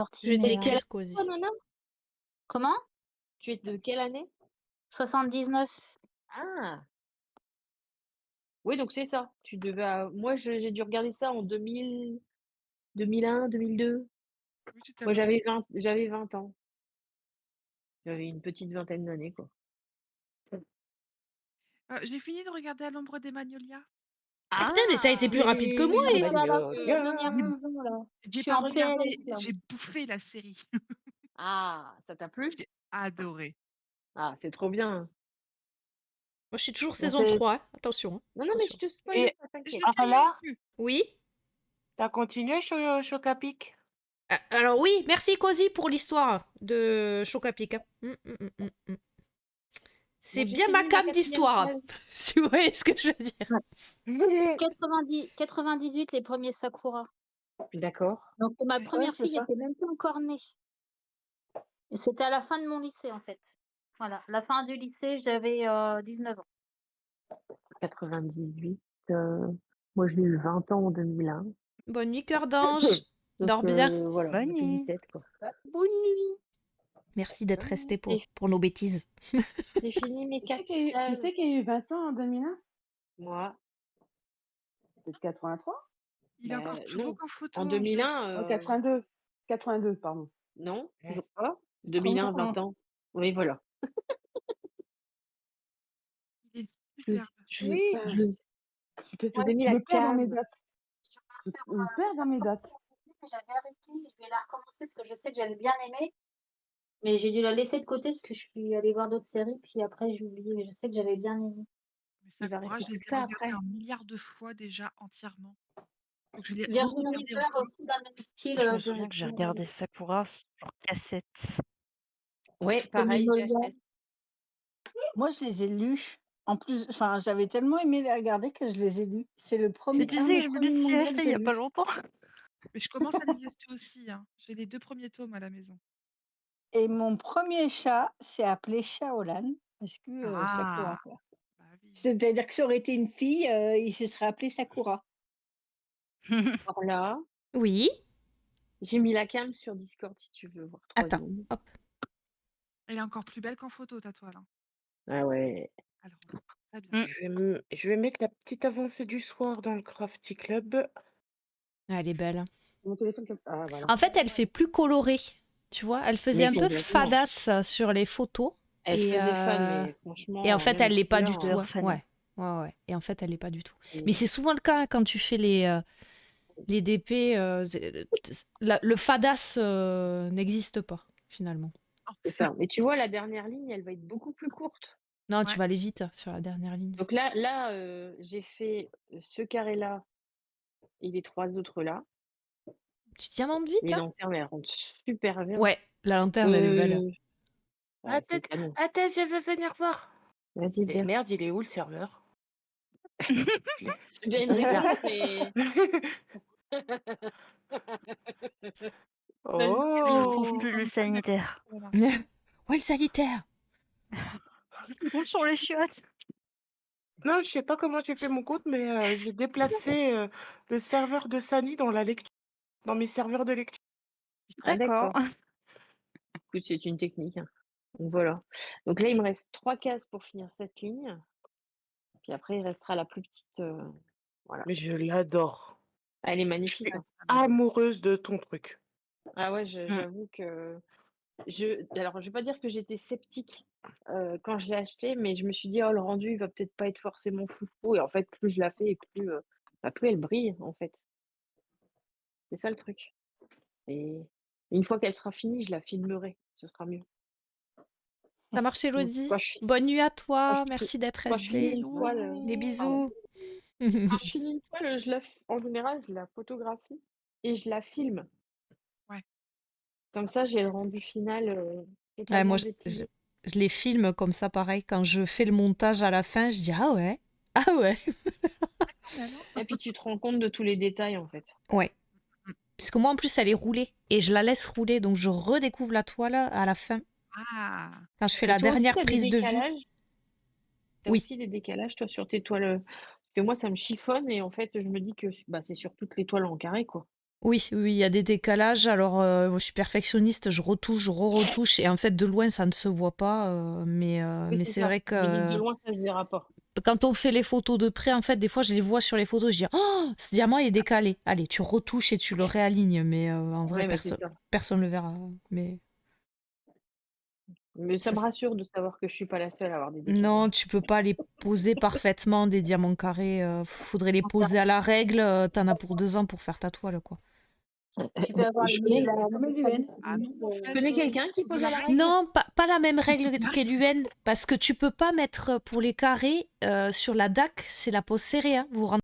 sorti, Je vais te mais Quelle l'écrire, année, toi, Cozy. Nana? comment? Tu es de quelle année? 79. Ah! Oui, donc c'est ça. Tu devais moi, j'ai dû regarder ça en 2001-2002. Oui, c'était à Moi, peu près. j'avais 20 ans. J'avais une petite vingtaine d'années, quoi. J'ai fini de regarder À l'ombre des magnolias. Ah putain, mais t'as été Ah! plus rapide que moi, Je eh! regarde la dernière J'ai Magnolia. saison là. Je j'ai suis pas en regardé, PLS là. j'ai bouffé la série. Ah, ça t'a plu? J'ai adoré. Ah, c'est trop bien. Moi, je suis toujours On saison fait 3, hein. Attention, hein. non, non, mais je Attention. te spoil Et pas, Je t'inquiète. ne sais rien non Arla, plus. Oui? t'as continué Chocapic? Alors oui, merci Cozy pour l'histoire de Choc-à-Pic, hein. C'est Bon, j'ai bien ma fini ma came 4e d'histoire, case. si vous voyez ce que je veux dire. 98 les premiers Sakura. D'accord. Donc ma Ouais. première c'est fille ça. était même pas encore née. Et c'était à la fin de mon lycée en fait. Voilà, la fin du lycée, j'avais 19 ans. 98, moi, j'ai eu 20 ans en 2001. Bonne nuit, cœur d'ange. Donc Dors bien. voilà, Bonne ça fait nuit. 17, quoi. Bonne nuit. Merci d'être resté Et pour nos bêtises. j'ai fini mes Qui c'est 4 qui a eu, qui cases. c'est qui a eu 20 ans en 2001? Moi, C'est 83? Il est encore bah, plus beau non. qu'en photo, En Angèle. 2001, 82. 82, pardon. non, Ouais. toujours pas. 2001, 20 81. ans. Oui, voilà. Il est Je vous superbe. je vous Oui. je vous je Ouais, vous ai mis Je la me perds dans mes case. dates. je vais Je faire me perds dans mes dates. que j'avais arrêté, je vais la recommencer parce que je sais que j'avais bien aimé, mais j'ai dû la laisser de côté parce que je suis allée voir d'autres séries, puis après j'ai oublié, mais je sais que j'avais bien aimé. Mais Il va Sakura, rester je les plus que ai ça regardés après. 1 milliard de fois déjà entièrement. Donc je l'ai Virginie re-regardé River encore. aussi dans le même style, Je me de souviens que j'ai regardé Sakura sur cassette. Ouais, de pareil, Mignolia. VHS. Moi, je les ai lus. En plus, enfin, j'avais tellement aimé les regarder que je les ai lus. C'est le Mais premier, tu un sais des que je me les premiers suis mangas que achetés il y j'ai a pas lus. longtemps. Mais je commence à les acheter aussi, hein. J'ai les 2 premiers tomes à la maison. Et mon premier chat s'est appelé Shaolan parce que Sakura, Ah! quoi. Bah oui. C'est-à-dire que ça aurait été une fille, il se serait appelé Sakura. Alors là, Oui. j'ai mis la cam sur Discord si tu veux voir 3 Attends. secondes. Hop. Elle est encore plus belle qu'en photo, ta toile, hein. Ah ouais. Alors, très bien. Je vais mettre la petite avancée du soir dans le Crafty Club. Ah, elle est belle, hein. Mon téléphone comme ah voilà. En fait, elle fait plus colorée. Tu vois, elle faisait Mais un peu complètement. fadasse sur les photos. Elle Et, faisait fun, euh, mais franchement, et en fait, même elle les l'est pas du couleurs, tout, hein. Super fan. Ouais. Ouais. Et en fait, elle l'est pas du tout. c'est Mais c'est souvent le cas hein, quand tu fais les DP. Le fadasse n'existe pas, finalement. c'est ça. Mais tu vois, la dernière ligne, elle va être beaucoup plus courte. Non, Ouais. tu vas aller vite sur la dernière ligne. Donc là, j'ai fait ce carré-là et les 3 autres là. Tu diamantes vite, Les hein? lanternes, elles rentrent super bien. Ouais, la lanterne, elle est belle. Ouais, c'est Attends, canon. attends, je veux venir voir. Vas-y, Et viens. merde, il est où le serveur? Je viens de répondre, mais Je Oh! trouve plus le sanitaire. Voilà. Ouais, le sanitaire. Où sont les chiottes? Non, je sais pas comment j'ai fait mon compte, mais j'ai déplacé le serveur de Sani dans dans mes serveurs de lecture. ah D'accord. d'accord. Écoute, c'est une technique, hein. Donc voilà. Donc là, il me reste 3 cases pour finir cette ligne. Puis après, il restera la plus petite, voilà. Mais je l'adore. Elle est Je magnifique, suis hein. amoureuse de ton truc. Ah ouais, j'avoue que alors je vais pas dire que j'étais sceptique, quand je l'ai acheté, mais je me suis dit: «Oh le rendu, il va peut-être pas être forcément foufou» et en fait, plus je la fais et plus elle brille, en fait. C'est ça le truc et une fois qu'elle sera finie, je la filmerai, ce sera mieux. Ça marche, Mmh. Elodie. Bonne nuit à toi. Merci d'être Quand je finis restée. une toile, Des pardon. bisous. Quand je finis une toile, en général, je la photographie et je la filme. Ouais. Comme ça, j'ai le rendu final, Ouais, totalement moi, dépilé. je les filme comme ça, pareil. Quand je fais le montage à la fin, je dis ah ouais. Ah ouais. Et puis tu te rends compte de tous les détails, en fait. Ouais. Parce que moi, en plus, elle est roulée. Et je la laisse rouler. Donc, je redécouvre la toile à la fin. Ah! Quand je fais Et la toi aussi, dernière tu as des prise de vue. décalages? Tu as Oui. aussi des décalages, toi, sur tes toiles, parce que moi, ça me chiffonne et en fait, je me dis que, bah, c'est sur toutes les toiles en carré, quoi. Oui, oui, il y a des décalages. Alors, moi, je suis perfectionniste, je retouche, je re-retouche, et en fait, de loin, ça ne se voit pas. Oui, Mais c'est c'est ça. vrai Limite de que loin, ça se verra pas. quand on fait les photos de près, en fait, des fois, je les vois sur les photos, je dis, oh, ce diamant il est décalé. Allez, tu retouches et tu le réalignes. Mais en vrai, Ouais, mais c'est ça. personne ne le verra. Mais Mais ça ça, me rassure de savoir que je suis pas la seule à avoir des non, décalages. tu peux pas les poser parfaitement, des diamants carrés. Faudrait les poser à la règle. T'en as pour 2 ans pour faire ta toile, quoi. Tu peux avoir Je les connais, la Comme même l'UN. Ah non, en tu fait, connais quelqu'un qui pose à la règle? Non, pas la même règle qu'est l'UN, parce que tu peux pas mettre pour les carrés sur la DAC, c'est la pose serrée. Hein. Vous vous rendez